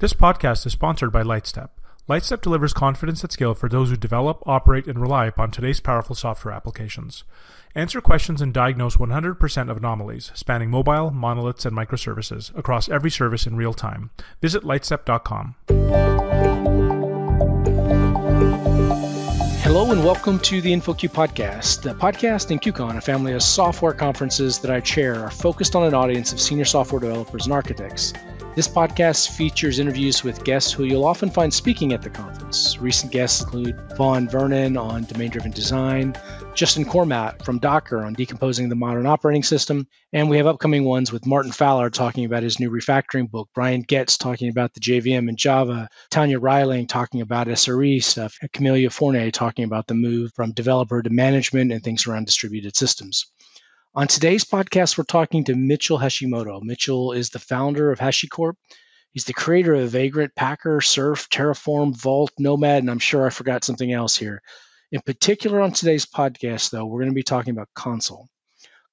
This podcast is sponsored by Lightstep. Lightstep delivers confidence at scale for those who develop, operate, and rely upon today's powerful software applications. Answer questions and diagnose 100% of anomalies, spanning mobile, monoliths, and microservices across every service in real time. Visit lightstep.com. Hello and welcome to the InfoQ podcast. The podcast and QCon, a family of software conferences that I chair, are focused on an audience of senior software developers and architects. This podcast features interviews with guests who you'll often find speaking at the conference. Recent guests include Vaughn Vernon on domain-driven design, Justin Cormat from Docker on decomposing the modern operating system, and we have upcoming ones with Martin Fowler talking about his new refactoring book, Brian Getz talking about the JVM in Java, Tanya Reiling talking about SRE stuff, and Camelia Forney talking about the move from developer to management and things around distributed systems. On today's podcast, we're talking to Mitchell Hashimoto. Mitchell is the founder of Hashicorp. He's the creator of Vagrant, Packer, Serf, Terraform, Vault, Nomad, and I'm sure I forgot something else here. In particular, on today's podcast, though, we're going to be talking about Consul.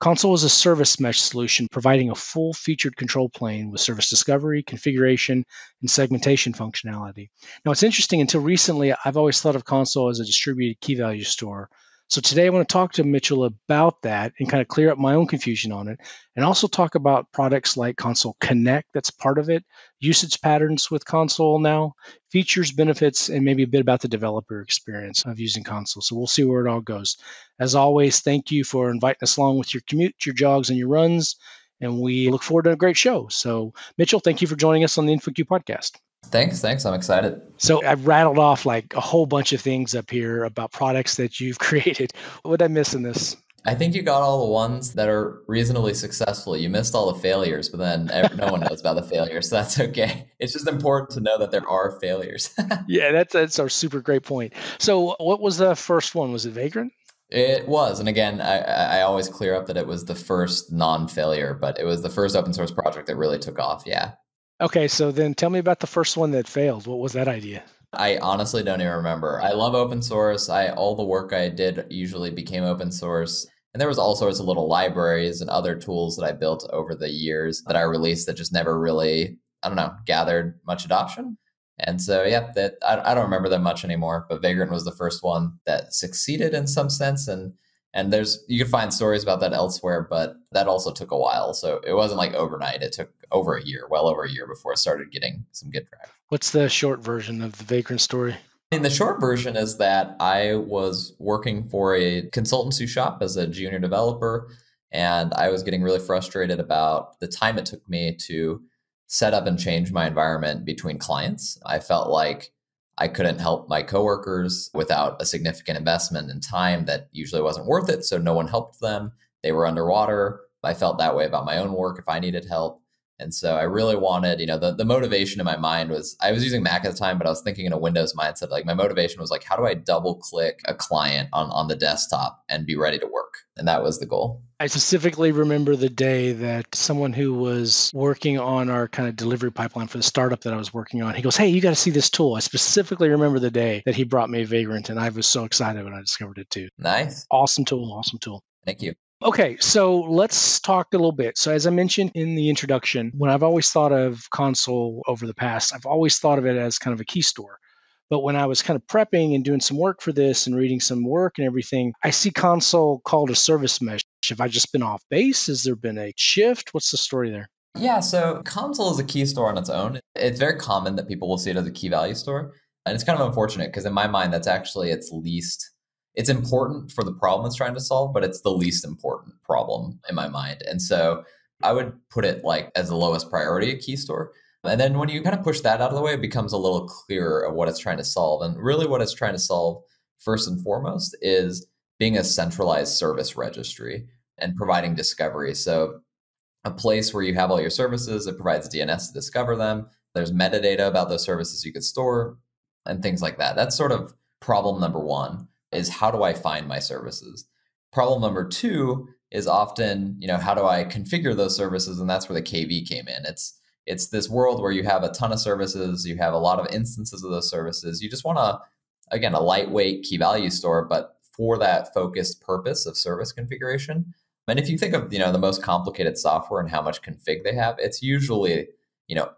Consul is a service mesh solution providing a full-featured control plane with service discovery, configuration, and segmentation functionality. Now, it's interesting. Until recently, I've always thought of Consul as a distributed key value store. So today I want to talk to Mitchell about that and kind of clear up my own confusion on it, and also talk about products like Consul Connect that's part of it, usage patterns with Consul now, features, benefits, and maybe a bit about the developer experience of using Consul. So we'll see where it all goes. As always, thank you for inviting us along with your commute, your jogs, and your runs, and we look forward to a great show. So Mitchell, thank you for joining us on the InfoQ podcast. Thanks. I'm excited. So I rattled off like a whole bunch of things up here about products that you've created. What did I miss in this? I think you got all the ones that are reasonably successful. You missed all the failures, but then no one knows about the failures, so that's okay. It's just important to know that there are failures. Yeah, that's our super great point. So what was the first one? Was it Vagrant? It was. And again, I always clear up that it was the first non-failure, but it was the first open source project that really took off. Yeah. Okay, so then tell me about the first one that failed. What was that idea? I honestly don't even remember. I love open source. All the work I did usually became open source. And there was all sorts of little libraries and other tools that I built over the years that I released that just never really, gathered much adoption. And so, yeah, I don't remember them much anymore. But Vagrant was the first one that succeeded in some sense. And you can find stories about that elsewhere, but that also took a while. So it wasn't like overnight. It took over a year, well over a year before it started getting some good traction. What's the short version of the Vagrant story? The short version is that I was working for a consultancy shop as a junior developer, and I was getting really frustrated about the time it took me to set up and change my environment between clients. I felt like I couldn't help my coworkers without a significant investment in time that usually wasn't worth it. So no one helped them. They were underwater. I felt that way about my own work if I needed help. And so I really wanted, the motivation in my mind was, I was using Mac at the time, but I was thinking in a Windows mindset. Like my motivation was like, how do I double click a client on the desktop and be ready to work? And that was the goal. I specifically remember the day that someone who was working on our kind of delivery pipeline for the startup that I was working on, he goes, hey, you got to see this tool. I specifically remember the day that he brought me Vagrant, and I was so excited when I discovered it too. Nice. Awesome tool. Thank you. Okay, so let's talk a little bit. So as I mentioned in the introduction, when I've always thought of Consul over the past, I've always thought of it as kind of a key store. But when I was kind of prepping and doing some work for this and reading some work and everything, I see Consul called a service mesh. Have I just been off base? Has there been a shift? What's the story there? Yeah, so Consul is a key store on its own. It's very common that people will see it as a key value store. And it's kind of unfortunate because in my mind, that's actually it's important for the problem it's trying to solve, but it's the least important problem in my mind. And so I would put it like as the lowest priority, a key store. And then when you kind of push that out of the way, it becomes a little clearer of what it's trying to solve. And really what it's trying to solve first and foremost is being a centralized service registry and providing discovery. So a place where you have all your services, it provides DNS to discover them. There's metadata about those services you could store and things like that. That's sort of problem number one, is how do I find my services? Problem number two is often, how do I configure those services? And that's where the KV came in. It's this world where you have a ton of services, you have a lot of instances of those services. You just want a lightweight key value store, but for that focused purpose of service configuration. And if you think of, the most complicated software and how much config they have, it's usually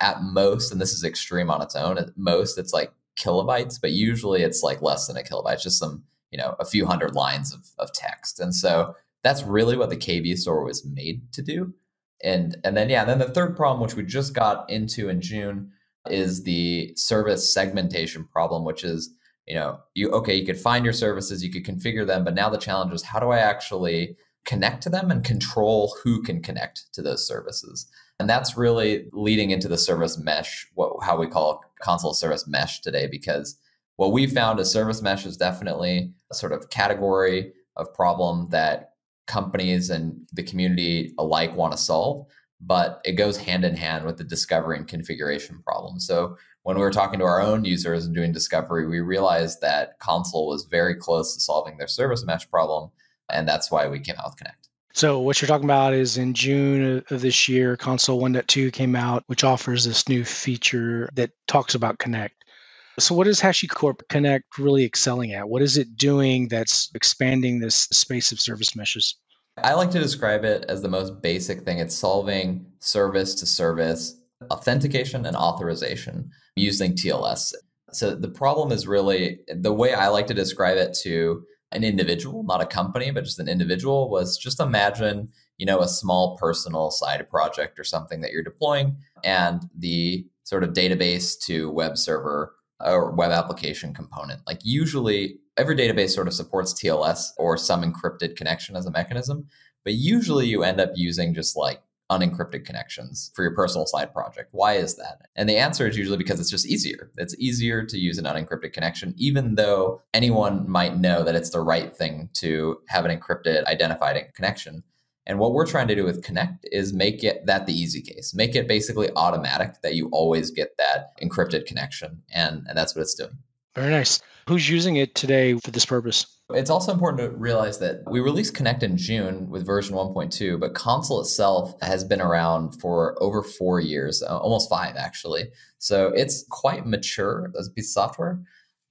at most, and this is extreme on its own, at most it's like kilobytes, but usually it's like less than a kilobyte, just some, a few hundred lines of text. And so that's really what the KV store was made to do. And then the third problem, which we just got into in June, is the service segmentation problem, which is, you could find your services, you could configure them, but now the challenge is, how do I actually connect to them and control who can connect to those services? And that's really leading into the service mesh, how we call Consul service mesh today, because what we found is service mesh is definitely a sort of category of problem that companies and the community alike want to solve, but it goes hand in hand with the discovery and configuration problem. So when we were talking to our own users and doing discovery, we realized that Consul was very close to solving their service mesh problem. And that's why we came out with Connect. So what you're talking about is in June of this year, Consul 1.2 came out, which offers this new feature that talks about Connect. So what is Hashicorp Connect really excelling at? What is it doing that's expanding this space of service meshes? I like to describe it as the most basic thing. It's solving service to service authentication and authorization using TLS. So the problem is really, the way I like to describe it to an individual, not a company, but just an individual, was just imagine, a small personal side project or something that you're deploying, and the sort of database to web server or web application component. Like usually every database sort of supports TLS or some encrypted connection as a mechanism, but usually you end up using just like unencrypted connections for your personal side project. Why is that? And the answer is usually because it's just easier. It's easier to use an unencrypted connection, even though anyone might know that it's the right thing to have an encrypted identified connection. And what we're trying to do with Connect is make it that the easy case, make it basically automatic that you always get that encrypted connection. And that's what it's doing. Very nice. Who's using it today for this purpose? It's also important to realize that we released Connect in June with version 1.2, but Consul itself has been around for over 4 years, almost 5 actually. So it's quite mature as a piece of software.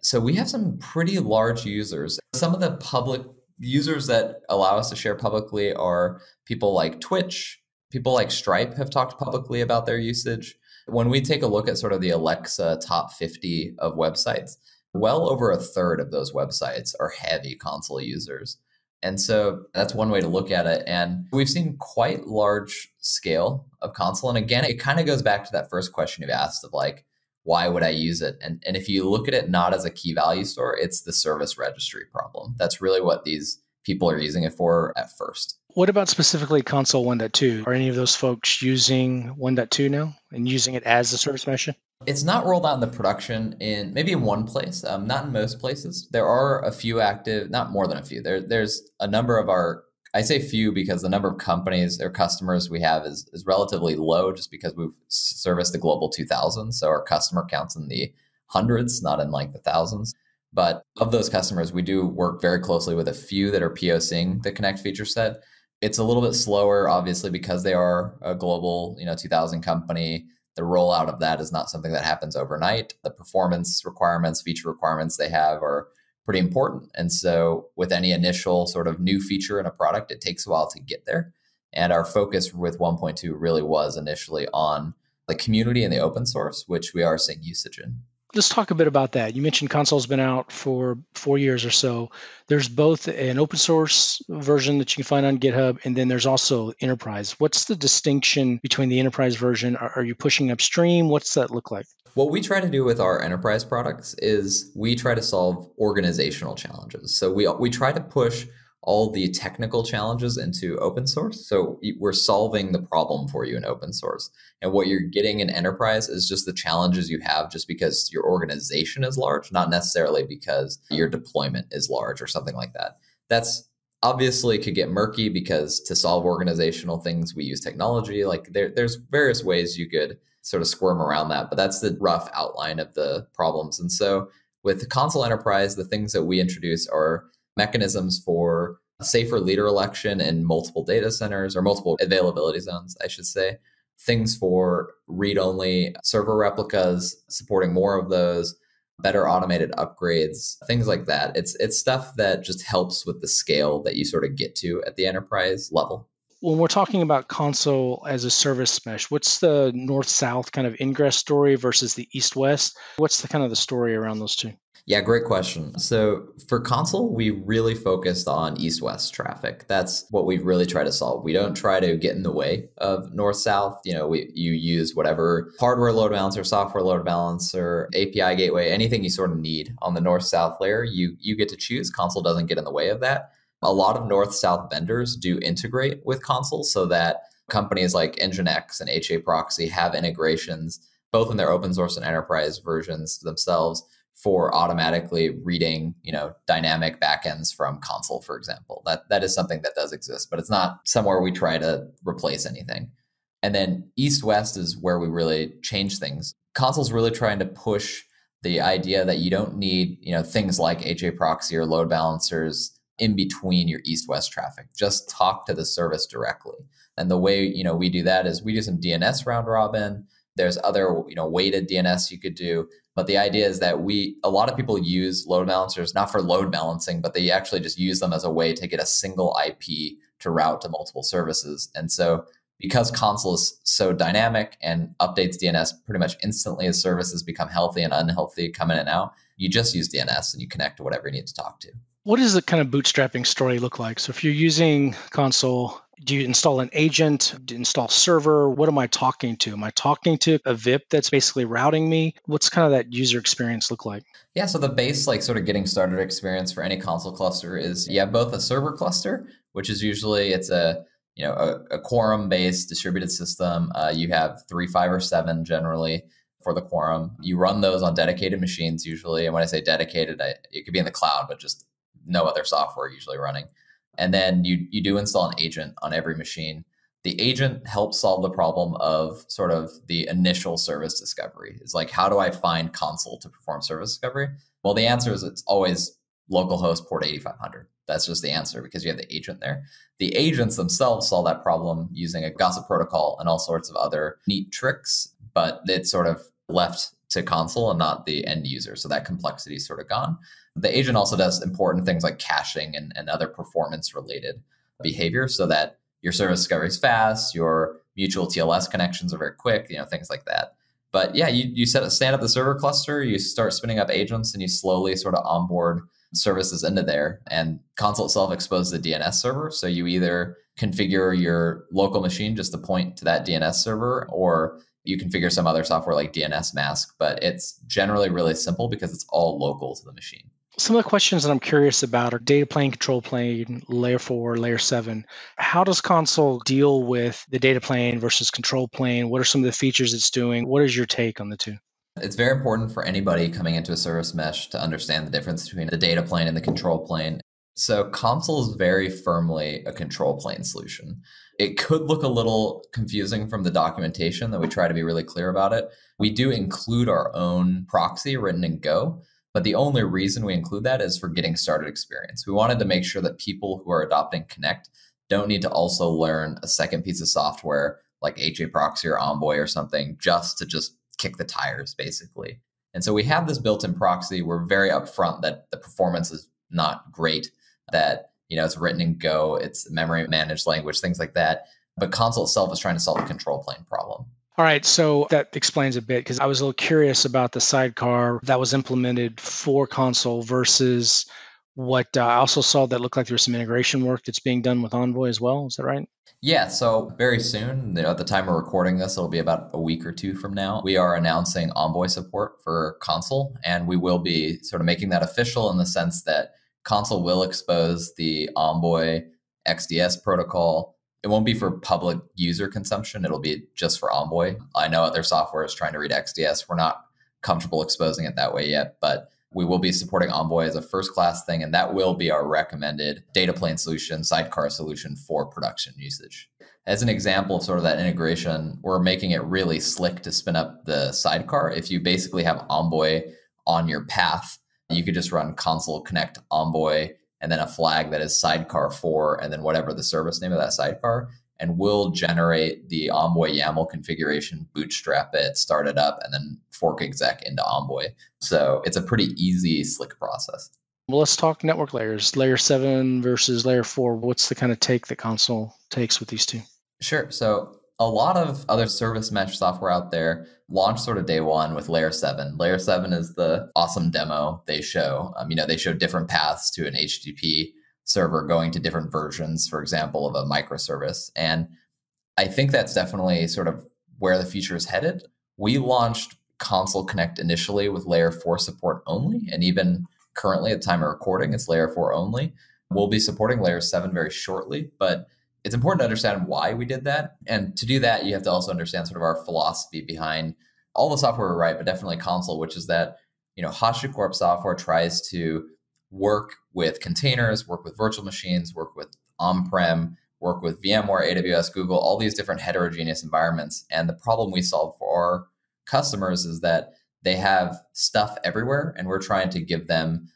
So we have some pretty large users. Some of the public users that allow us to share publicly are people like Twitch, people like Stripe have talked publicly about their usage. When we take a look at sort of the Alexa top 50 of websites, well over a third of those websites are heavy Consul users. And so that's one way to look at it. And we've seen quite large scale of Consul. And again, it kind of goes back to that first question you've asked of like, why would I use it? And if you look at it not as a key value store, it's the service registry problem. That's really what these people are using it for at first. What about specifically Consul 1.2? Are any of those folks using 1.2 now and using it as a service mesh? It's not rolled out in the production maybe in one place, not in most places. There are a few active, not more than a few. There's a number of I say few because the number of companies or customers we have is relatively low just because we've serviced the global 2000. So our customer count's in the hundreds, not in like the thousands. But of those customers, we do work very closely with a few that are POCing the Connect feature set. It's a little bit slower, obviously, because they are a global, 2000 company. The rollout of that is not something that happens overnight. The performance requirements, feature requirements they have are pretty important. And so with any initial sort of new feature in a product, it takes a while to get there. And our focus with 1.2 really was initially on the community and the open source, which we are seeing usage in. Let's talk a bit about that. You mentioned Consul's been out for 4 years or so. There's both an open source version that you can find on GitHub, and then there's also enterprise. What's the distinction between the enterprise version? Are you pushing upstream? What's that look like? What we try to do with our enterprise products is we try to solve organizational challenges. So we try to push all the technical challenges into open source. So we're solving the problem for you in open source. And what you're getting in enterprise is just the challenges you have just because your organization is large, not necessarily because your deployment is large or something like that. That's obviously could get murky because to solve organizational things, we use technology. Like there's various ways you could sort of squirm around that, but that's the rough outline of the problems. And so with the Consul Enterprise, the things that we introduce are mechanisms for safer leader election in multiple data centers or multiple availability zones, I should say. Things for read-only server replicas, supporting more of those, better automated upgrades, things like that. It's stuff that just helps with the scale that you sort of get to at the enterprise level. when we're talking about Consul as a service mesh, what's the north-south kind of ingress story versus the east-west? What's the kind of the story around those two? Yeah, great question. So for Consul, we really focused on east-west traffic. That's what we really try to solve. We don't try to get in the way of north-south. You use whatever hardware load balancer, software load balancer, API gateway, anything you sort of need on the north-south layer, you get to choose. Consul doesn't get in the way of that. A lot of north-south vendors do integrate with Consul so that companies like Nginx and HA Proxy have integrations both in their open source and enterprise versions themselves for automatically reading, dynamic backends from Consul, for example. That is something that does exist, but it's not somewhere we try to replace anything. And then east-west is where we really change things. Consul's really trying to push the idea that you don't need, things like HA Proxy or load balancers in between your east-west traffic. Just talk to the service directly. And the way, we do that is we do some DNS round robin. There's other, weighted DNS you could do. But the idea is that a lot of people use load balancers, not for load balancing, but they actually just use them as a way to get a single IP to route to multiple services. And so because Consul is so dynamic and updates DNS pretty much instantly as services become healthy and unhealthy, come in and out, you just use DNS and you connect to whatever you need to talk to. What does the kind of bootstrapping story look like? So if you're using Consul, do you install an agent? Do you install server? What am I talking to? Am I talking to a VIP that's basically routing me? What's kind of that user experience look like? Yeah, so the base, sort of getting started experience for any Consul cluster is you have both a server cluster, which is usually it's a quorum-based distributed system. You have 3, 5, or 7 generally for the quorum. You run those on dedicated machines usually. And when I say dedicated, it could be in the cloud, but just no other software usually running. And then you do install an agent on every machine. The agent helps solve the problem of sort of the initial service discovery. It's like, how do I find Consul to perform service discovery? Well, the answer is it's always localhost port 8500. That's just the answer because you have the agent there. The agents themselves solve that problem using a gossip protocol and all sorts of other neat tricks, but it's sort of left to Consul and not the end user. So that complexity is sort of gone. The agent also does important things like caching and other performance related behavior so that your service discovery is fast, your mutual TLS connections are very quick, things like that. But yeah, you stand up the server cluster, you start spinning up agents, and you slowly sort of onboard services into there. And Consul itself exposes the DNS server. So you either configure your local machine just to point to that DNS server, or you configure some other software like DNS mask. But it's generally really simple because it's all local to the machine. Some of the questions that I'm curious about are data plane, control plane, layer 4, layer 7. How does Consul deal with the data plane versus control plane? What are some of the features it's doing? What is your take on the two? It's very important for anybody coming into a service mesh to understand the difference between the data plane and the control plane. So Consul is very firmly a control plane solution. It could look a little confusing from the documentation, that we try to be really clear about it. We do include our own proxy written in Go. But the only reason we include that is for getting started experience. We wanted to make sure that people who are adopting Connect don't need to also learn a second piece of software like HA Proxy or Envoy or something just to kick the tires, basically. And so we have this built-in proxy. We're very upfront that the performance is not great, that it's written in Go, it's memory managed language, things like that. But Consul itself is trying to solve the control plane problem. All right, so that explains a bit because I was a little curious about the sidecar that was implemented for Consul versus what I also saw that looked like there was some integration work that's being done with Envoy as well. Is that right? Yeah, so very soon, at the time we're recording this, it'll be about a week or 2 from now, we are announcing Envoy support for Consul, and we will be sort of making that official in the sense that Consul will expose the Envoy XDS protocol. It won't be for public user consumption. It'll be just for Envoy. I know other software is trying to read XDS. We're not comfortable exposing it that way yet, but we will be supporting Envoy as a first class thing, and that will be our recommended data plane solution, sidecar solution for production usage. As an example of sort of that integration, we're making it really slick to spin up the sidecar. If you basically have Envoy on your path, you could just run Consul connect Envoy and then a flag that is sidecar 4, and then whatever the service name of that sidecar, and we'll generate the Envoy YAML configuration, bootstrap it, start it up, and then fork exec into Envoy. So it's a pretty easy, slick process. Well, let's talk network layers. Layer 7 versus layer 4. What's the kind of take that Consul takes with these two? Sure. So a lot of other service mesh software out there launched sort of day one with layer 7. Layer 7 is the awesome demo they show. They show different paths to an HTTP server going to different versions, for example, of a microservice. And I think that's definitely sort of where the future is headed. We launched Consul Connect initially with layer 4 support only. And even currently at the time of recording, it's layer 4 only. We'll be supporting layer 7 very shortly, but it's important to understand why we did that. And to do that, you have to also understand sort of our philosophy behind all the software we write, but definitely Consul, which is that, Hashicorp software tries to work with containers, work with virtual machines, work with on-prem, work with VMware, AWS, Google, all these different heterogeneous environments. And the problem we solve for our customers is that they have stuff everywhere, and we're trying to give them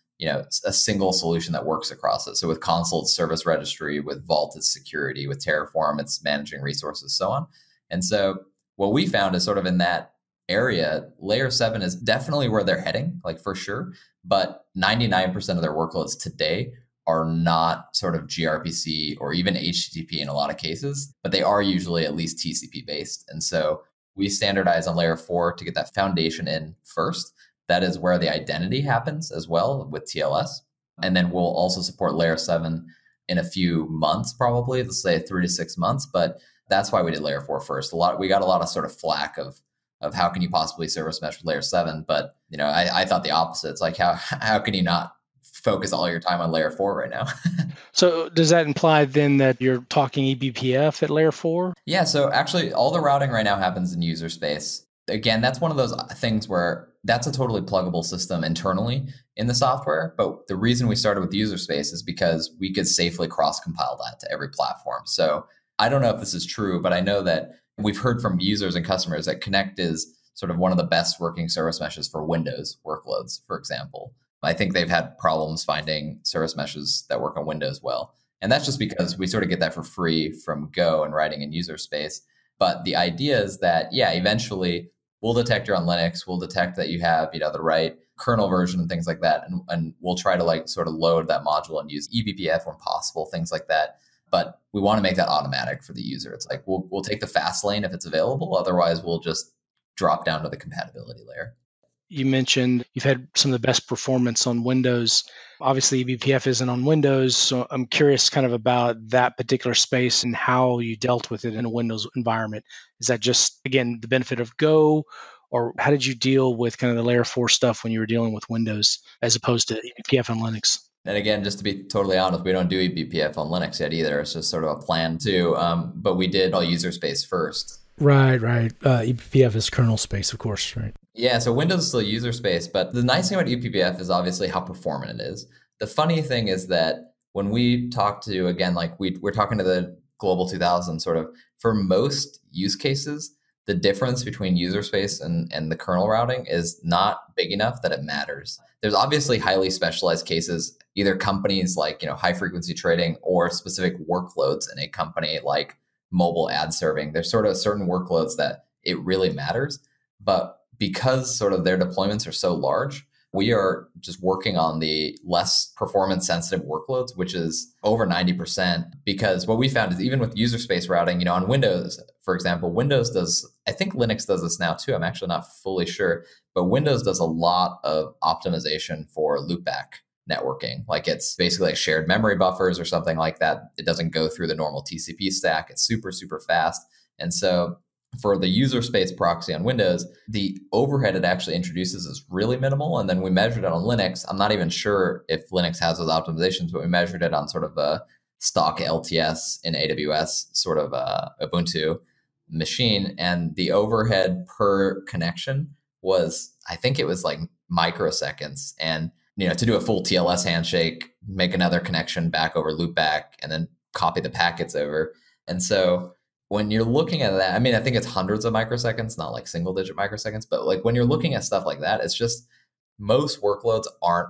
a single solution that works across it. So with Consul, it's service registry, with Vault, it's security, with Terraform, it's managing resources, so on. And so what we found is sort of in that area, layer 7 is definitely where they're heading, like for sure. But 99% of their workloads today are not sort of gRPC or even HTTP in a lot of cases, but they are usually at least TCP based. And so we standardize on layer 4 to get that foundation in first. That is where the identity happens as well with TLS. And then we'll also support layer 7 in a few months, probably, let's say 3 to 6 months. But that's why we did layer 4 first. We got a lot of sort of flack of how can you possibly service mesh with layer 7? But I thought the opposite. It's like how can you not focus all your time on layer 4 right now? So does that imply then that you're talking eBPF at layer 4? Yeah. So actually all the routing right now happens in Userspace. Again, that's one of those things where that's a totally pluggable system internally in the software. But the reason we started with Userspace is because we could safely cross-compile that to every platform. So I don't know if this is true, but I know that we've heard from users and customers that Connect is sort of one of the best working service meshes for Windows workloads, for example. I think they've had problems finding service meshes that work on Windows well. And that's just because we sort of get that for free from Go and writing in Userspace. But the idea is that, eventually we'll detect you're on Linux. We'll detect that you have, the right kernel version and things like that. And we'll try to sort of load that module and use eBPF when possible, things like that. But we want to make that automatic for the user. It's like, we'll take the fast lane if it's available. Otherwise, we'll just drop down to the compatibility layer. You mentioned you've had some of the best performance on Windows. Obviously, eBPF isn't on Windows, so I'm curious kind of about that particular space and how you dealt with it in a Windows environment. Is that just, again, the benefit of Go, or how did you deal with kind of the layer 4 stuff when you were dealing with Windows as opposed to eBPF on Linux? And again, just to be totally honest, we don't do eBPF on Linux yet either. It's just sort of a plan too. But we did all Userspace first. Right. eBPF is kernel space, of course, right? Yeah, so Windows is still user space, but the nice thing about eBPF is obviously how performant it is. The funny thing is that when we talk to, again, we're talking to the Global 2000 sort of, for most use cases, the difference between user space and the kernel routing is not big enough that it matters. There's obviously highly specialized cases, either companies like, high frequency trading or specific workloads in a company like mobile ad serving. There's sort of certain workloads that it really matters. But because sort of their deployments are so large, we are just working on the less performance sensitive workloads, which is over 90%. Because what we found is even with user space routing, on Windows, for example, Windows does, I think Linux does this now too. I'm actually not fully sure, but Windows does a lot of optimization for loopback networking. Like it's basically like shared memory buffers or something like that. It doesn't go through the normal TCP stack. It's super, super fast. And so for the user space proxy on Windows, the overhead it actually introduces is really minimal. And then we measured it on Linux. I'm not even sure if Linux has those optimizations, but we measured it on sort of a stock LTS in AWS, sort of Ubuntu machine. And the overhead per connection was, I think it was like microseconds. And to do a full TLS handshake, make another connection back over loopback, and then copy the packets over. And so when you're looking at that, I think it's hundreds of microseconds, not like single digit microseconds, but like when you're looking at stuff like that, it's just most workloads aren't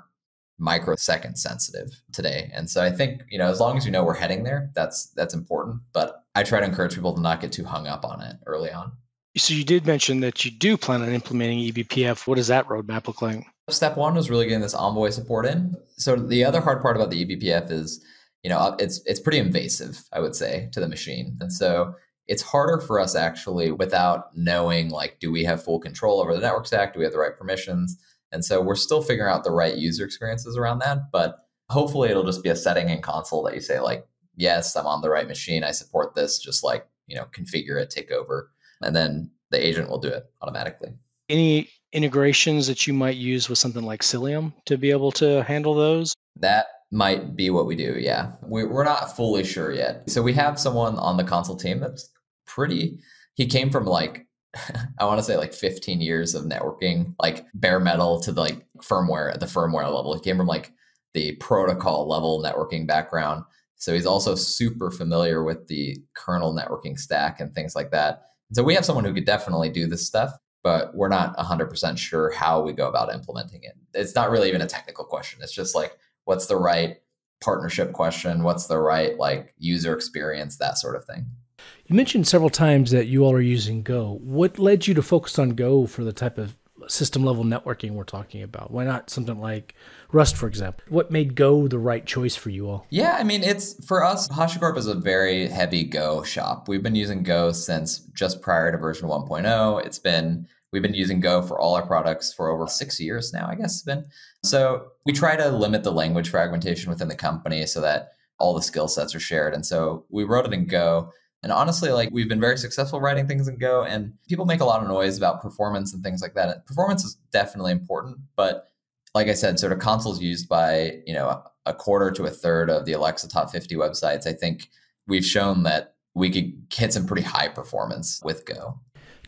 microsecond sensitive today. And so I think, as long as we're heading there, that's important. But I try to encourage people to not get too hung up on it early on. So you did mention that you do plan on implementing eBPF. What does that roadmap look like? Step one was really getting this Envoy support in. So the other hard part about the eBPF is, it's pretty invasive, I would say, to the machine. And so it's harder for us actually without knowing, like, do we have full control over the network stack? Do we have the right permissions? And so we're still figuring out the right user experiences around that. But hopefully it'll just be a setting in Consul that you say, like, yes, I'm on the right machine. I support this. Just like, configure it, take over. And then the agent will do it automatically. Any integrations that you might use with something like Cilium to be able to handle those? That might be what we do, yeah. We're not fully sure yet. So we have someone on the Consul team that's he came from like, I want to say like 15 years of networking, like bare metal to like firmware at the firmware level. He came from like the protocol level networking background. So he's also super familiar with the kernel networking stack and things like that. So we have someone who could definitely do this stuff, but we're not 100% sure how we go about implementing it. It's not really even a technical question. It's just like, what's the right partnership question? What's the right like user experience, that sort of thing. You mentioned several times that you all are using Go. What led you to focus on Go for the type of system level networking we're talking about? Why not something like Rust, for example? What made Go the right choice for you all? Yeah, I mean, it's for us, Hashicorp is a very heavy Go shop. We've been using Go since just prior to version 1.0. We've been using Go for all our products for over 6 years now, I guess it's been. So we try to limit the language fragmentation within the company so that all the skill sets are shared. And so we wrote it in Go. And honestly, like, we've been very successful writing things in Go, and people make a lot of noise about performance and things like that. Performance is definitely important, but like I said, sort of Consul's used by, a quarter to a third of the Alexa top 50 websites. I think we've shown that we could hit some pretty high performance with Go.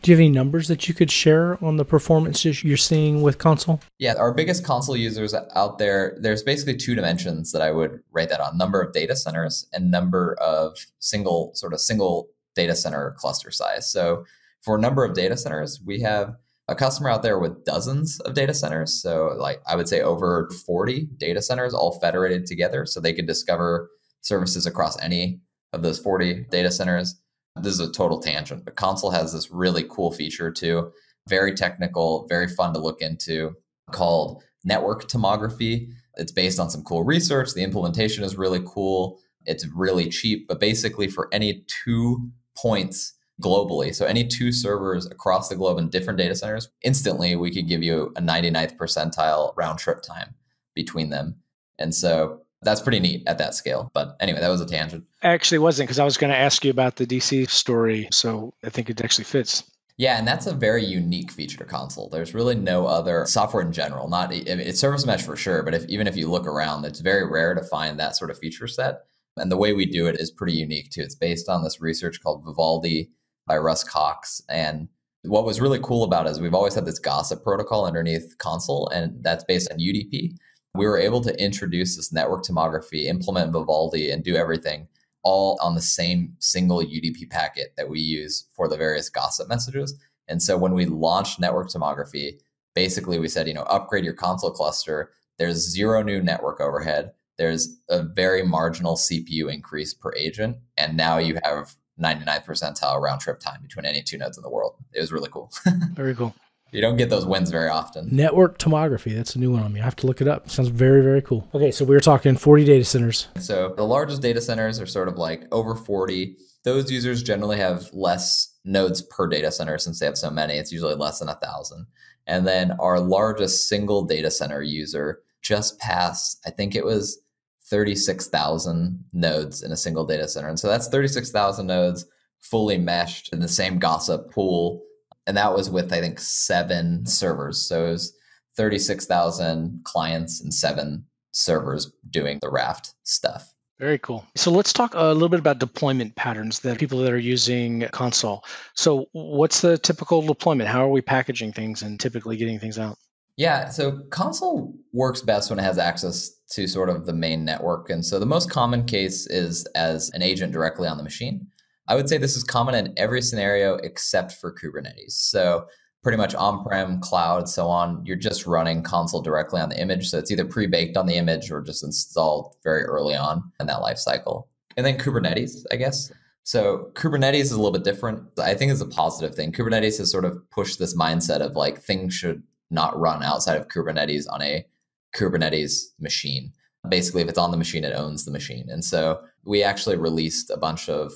Do you have any numbers that you could share on the performance you're seeing with Consul? Yeah, our biggest Consul users out there, there's basically two dimensions that I would rate that on: number of data centers and number of single data center cluster size. So for number of data centers, we have a customer out there with dozens of data centers. So like, I would say over 40 data centers all federated together so they could discover services across any of those 40 data centers. This is a total tangent, but Consul has this really cool feature too, very technical, very fun to look into, called Network Tomography. It's based on some cool research. The implementation is really cool. It's really cheap, but basically for any 2 points globally, so any 2 servers across the globe in different data centers, instantly we could give you a 99th percentile round trip time between them. And so that's pretty neat at that scale. But anyway, that was a tangent. Actually, it wasn't, because I was going to ask you about the DC story. So I think it actually fits. Yeah, and that's a very unique feature to Consul. There's really no other software in general. It's service mesh for sure, but even if you look around, it's very rare to find that sort of feature set. And the way we do it is pretty unique too. It's based on this research called Vivaldi by Russ Cox. And what was really cool about it is we've always had this gossip protocol underneath Consul, and that's based on UDP. We were able to introduce this network tomography, implement Vivaldi, and do everything all on the same single UDP packet that we use for the various gossip messages. And so when we launched network tomography, basically we said, upgrade your Consul cluster. There's 0 new network overhead. There's a very marginal CPU increase per agent. And now you have 99th percentile round trip time between any 2 nodes in the world. It was really cool. Very cool. You don't get those wins very often. Network tomography. That's a new one on me. I have to look it up. Sounds very, very cool. Okay, so we were talking 40 data centers. So the largest data centers are sort of like over 40. Those users generally have less nodes per data center since they have so many. It's usually less than 1,000. And then our largest single data center user just passed, I think it was 36,000 nodes in a single data center. And so that's 36,000 nodes fully meshed in the same gossip pool. And that was with, I think, 7 servers. So it was 36,000 clients and 7 servers doing the Raft stuff. Very cool. So let's talk a little bit about deployment patterns that people that are using Consul. So what's the typical deployment? How are we packaging things and typically getting things out? Yeah, so Consul works best when it has access to sort of the main network. And so the most common case is as an agent directly on the machine. I would say this is common in every scenario except for Kubernetes. So pretty much on-prem, cloud, so on, you're just running Consul directly on the image. So it's either pre-baked on the image or just installed very early on in that life cycle. And then Kubernetes, I guess. So Kubernetes is a little bit different. I think it's a positive thing. Kubernetes has sort of pushed this mindset of like things should not run outside of Kubernetes on a Kubernetes machine. Basically, if it's on the machine, it owns the machine. And so we actually released a bunch of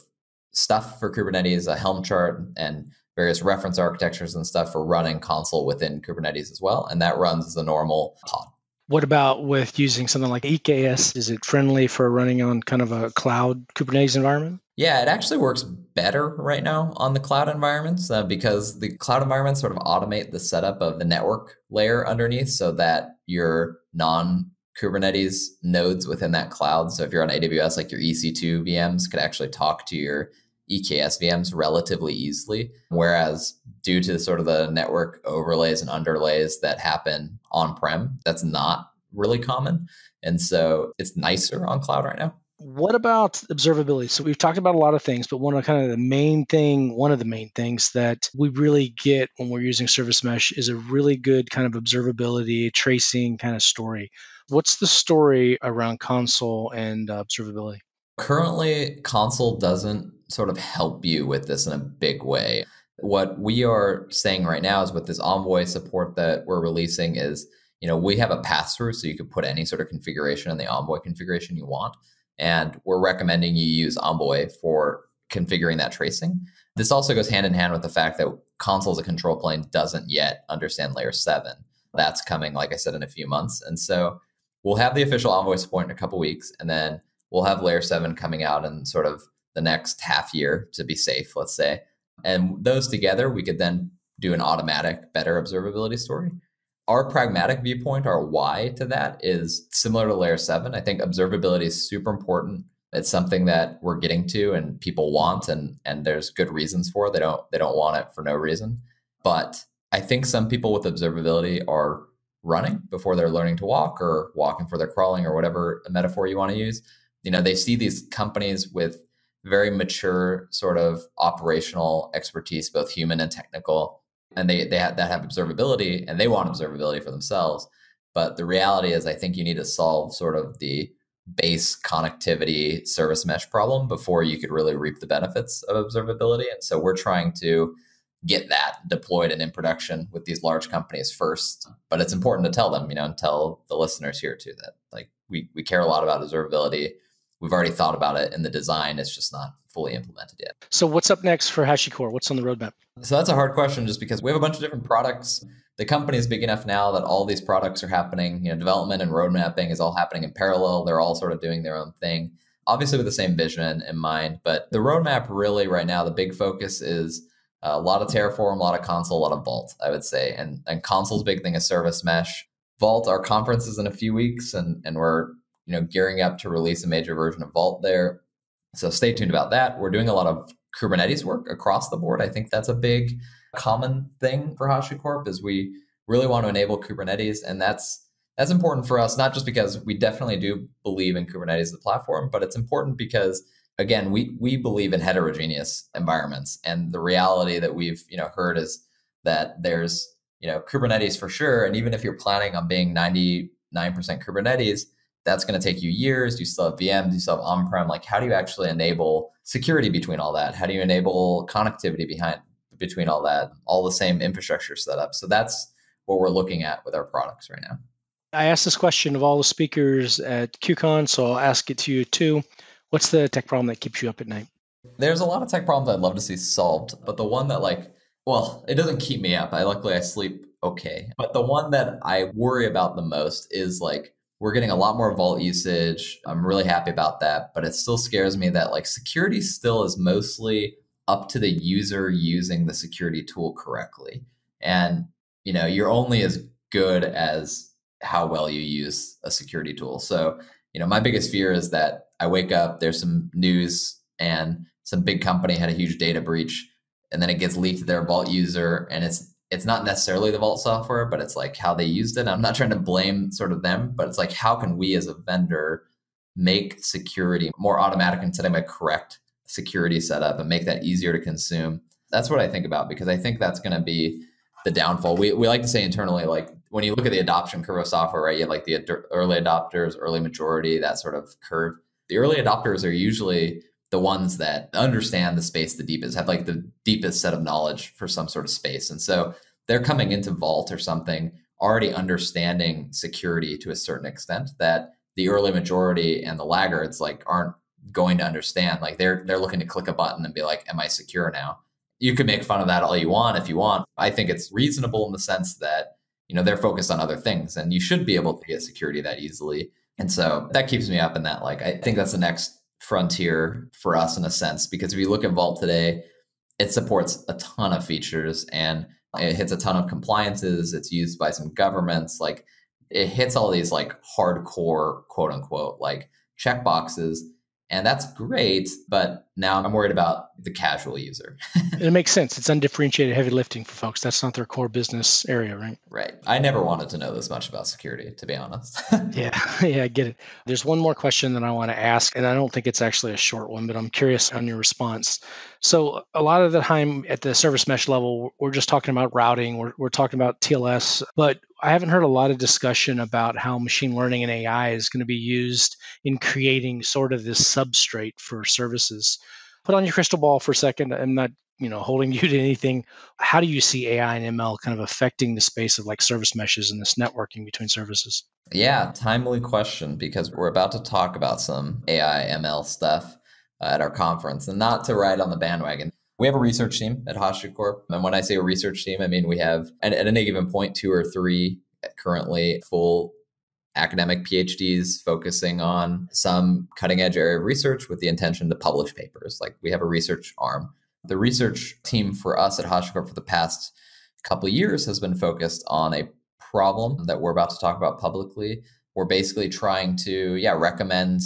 stuff for Kubernetes, a Helm chart and various reference architectures and stuff for running Consul within Kubernetes as well. And that runs as a normal pod. What about with using something like EKS? Is it friendly for running on kind of a cloud Kubernetes environment? Yeah, it actually works better right now on the cloud environments because the cloud environments sort of automate the setup of the network layer underneath so that your non-Kubernetes nodes within that cloud, so if you're on AWS, like your EC2 VMs could actually talk to your EKS VMs relatively easily. Whereas due to sort of the network overlays and underlays that happen on-prem, that's not really common. And so it's nicer on cloud right now. What about observability? So we've talked about a lot of things, but one of the main things that we really get when we're using Service Mesh is a really good kind of observability tracing kind of story. What's the story around Consul and observability? Currently, Consul doesn't sort of help you with this in a big way. What we are saying right now is with this Envoy support that we're releasing is, we have a pass-through, so you can put any sort of configuration in the Envoy configuration you want. And we're recommending you use Envoy for configuring that tracing. This also goes hand in hand with the fact that Consul as a control plane doesn't yet understand layer 7. That's coming, like I said, in a few months. And so we'll have the official Envoy support in a couple weeks, and then we'll have layer 7 coming out in sort of the next half year to be safe, let's say. And those together, we could then do an automatic, better observability story. Our pragmatic viewpoint, our why to that is similar to layer 7. I think observability is super important. It's something that we're getting to and people want, and there's good reasons for it. They don't want it for no reason. But I think some people with observability are running before they're learning to walk, or walking before they're crawling, or whatever metaphor you want to use. They see these companies with very mature sort of operational expertise, both human and technical, and they have observability, and they want observability for themselves. But the reality is, I think you need to solve sort of the base connectivity service mesh problem before you could really reap the benefits of observability. And so we're trying to get that deployed and in production with these large companies first. But it's important to tell them, and tell the listeners here too, that like we care a lot about observability. We've already thought about it in the design. It's just not fully implemented yet. So what's up next for Hashicorp? What's on the roadmap? So that's a hard question, just because we have a bunch of different products. The company is big enough now that all these products are happening. Development and road mapping is all happening in parallel. They're all sort of doing their own thing, obviously with the same vision in mind. But the roadmap really right now, the big focus is a lot of Terraform, a lot of Consul, a lot of Vault, I would say. And Consul's big thing is service mesh. Vault, our conference is in a few weeks, and we're gearing up to release a major version of Vault there. So stay tuned about that. We're doing a lot of Kubernetes work across the board. I think that's a big common thing for Hashicorp, is we really want to enable Kubernetes. And that's important for us, not just because we definitely do believe in Kubernetes as a platform, but it's important because, again, we believe in heterogeneous environments. And the reality that we've heard is that there's Kubernetes for sure. And even if you're planning on being 99% Kubernetes, that's going to take you years. You still have VMs, you still have on-prem. Like, how do you actually enable security between all that? How do you enable connectivity between all that, all the same infrastructure setup? So that's what we're looking at with our products right now. I asked this question of all the speakers at KubeCon, so I'll ask it to you too. What's the tech problem that keeps you up at night? There's a lot of tech problems I'd love to see solved, but the one that it doesn't keep me up. Luckily I sleep okay. But the one that I worry about the most is we're getting a lot more Vault usage. I'm really happy about that, but it still scares me that security still is mostly up to the user using the security tool correctly. And, you're only as good as how well you use a security tool. So, my biggest fear is that I wake up, there's some news and some big company had a huge data breach, and then it gets leaked to their Vault user, and it's not necessarily the Vault software, but it's how they used it. I'm not trying to blame sort of them, but it's how can we as a vendor make security more automatic and setting a correct security setup and make that easier to consume? That's what I think about, because I think that's going to be the downfall. We like to say internally, when you look at the adoption curve of software, right? You have the early adopters, early majority, that sort of curve. The early adopters are usually the ones that understand the space the deepest, have the deepest set of knowledge for some sort of space. And so they're coming into Vault or something already understanding security to a certain extent that the early majority and the laggards like aren't going to understand. Like they're looking to click a button and be like, am I secure now? You can make fun of that all you want if you want. I think it's reasonable in the sense that, they're focused on other things and you should be able to get security that easily. And so that keeps me up in that. Like, I think that's the next frontier for us in a sense, because if you look at Vault today, it supports a ton of features and it hits a ton of compliances. It's used by some governments. Like it hits all these like hardcore, quote unquote, like checkboxes. And that's great, but now I'm worried about the casual user. It makes sense. It's undifferentiated heavy lifting for folks. That's not their core business area, right? Right. I never wanted to know this much about security, to be honest. Yeah, I get it. There's one more question that I want to ask, and I don't think it's actually a short one, but I'm curious on your response. So a lot of the time at the service mesh level, we're just talking about routing, we're talking about TLS, but I haven't heard a lot of discussion about how machine learning and AI is going to be used in creating sort of this substrate for services. Put on your crystal ball for a second. I'm not, holding you to anything. How do you see AI and ML kind of affecting the space of like service meshes and this networking between services? Yeah, timely question, because we're about to talk about some AI ML stuff at our conference, and not to ride on the bandwagon. We have a research team at Hashicorp. And when I say a research team, I mean we have at any given point 2 or 3 currently full academic PhDs focusing on some cutting edge area of research with the intention to publish papers. Like we have a research arm. The research team for us at Hashicorp for the past couple of years has been focused on a problem that we're about to talk about publicly. We're basically trying to recommend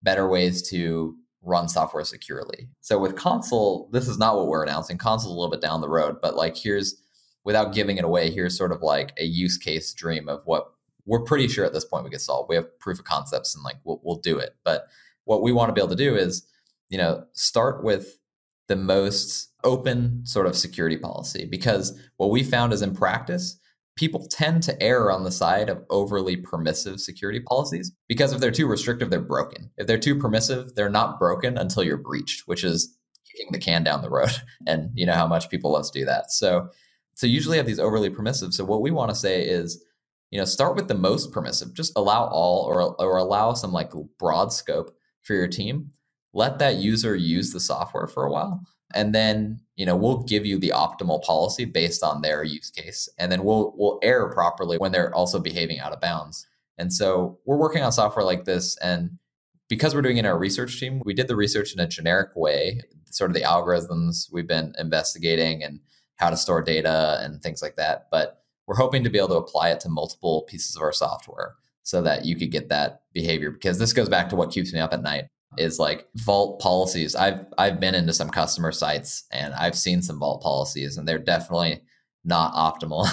better ways to run software securely. So with Consul, this is not what we're announcing. Consul's a little bit down the road, but like without giving it away, here's sort of like a use case dream of what we're pretty sure at this point we could solve. We have proof of concepts and like we'll do it. But what we want to be able to do is, start with the most open sort of security policy, because what we found is in practice, people tend to err on the side of overly permissive security policies, because if they're too restrictive, they're broken. If they're too permissive, they're not broken until you're breached, which is kicking the can down the road. And you know how much people love to do that. So usually have these overly permissive. So what we want to say is, start with the most permissive. Just allow all or allow some like broad scope for your team. Let that user use the software for a while. And then, we'll give you the optimal policy based on their use case. And then we'll err properly when they're also behaving out of bounds. And so we're working on software like this. And because we're doing it in our research team, we did the research in a generic way, sort of the algorithms we've been investigating and how to store data and things like that. But we're hoping to be able to apply it to multiple pieces of our software so that you could get that behavior. Because this goes back to what keeps me up at night is like Vault policies. I've been into some customer sites and I've seen some Vault policies and they're definitely not optimal.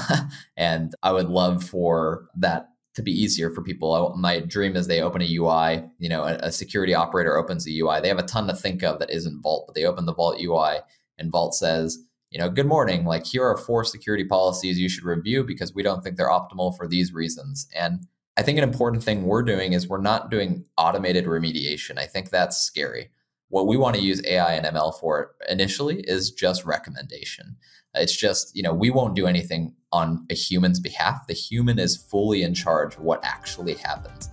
And I would love for that to be easier for people. My dream is they open a UI, a security operator opens a UI. They have a ton to think of that isn't Vault, but they open the Vault UI and Vault says, good morning, like here are 4 security policies you should review because we don't think they're optimal for these reasons. And I think an important thing we're doing is we're not doing automated remediation. I think that's scary. What we want to use AI and ML for initially is just recommendation. It's just, we won't do anything on a human's behalf. The human is fully in charge of what actually happens.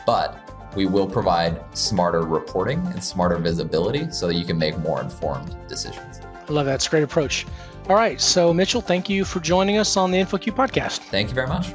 But we will provide smarter reporting and smarter visibility so that you can make more informed decisions. I love that. It's a great approach. All right. So Mitchell, thank you for joining us on the InfoQ podcast. Thank you very much.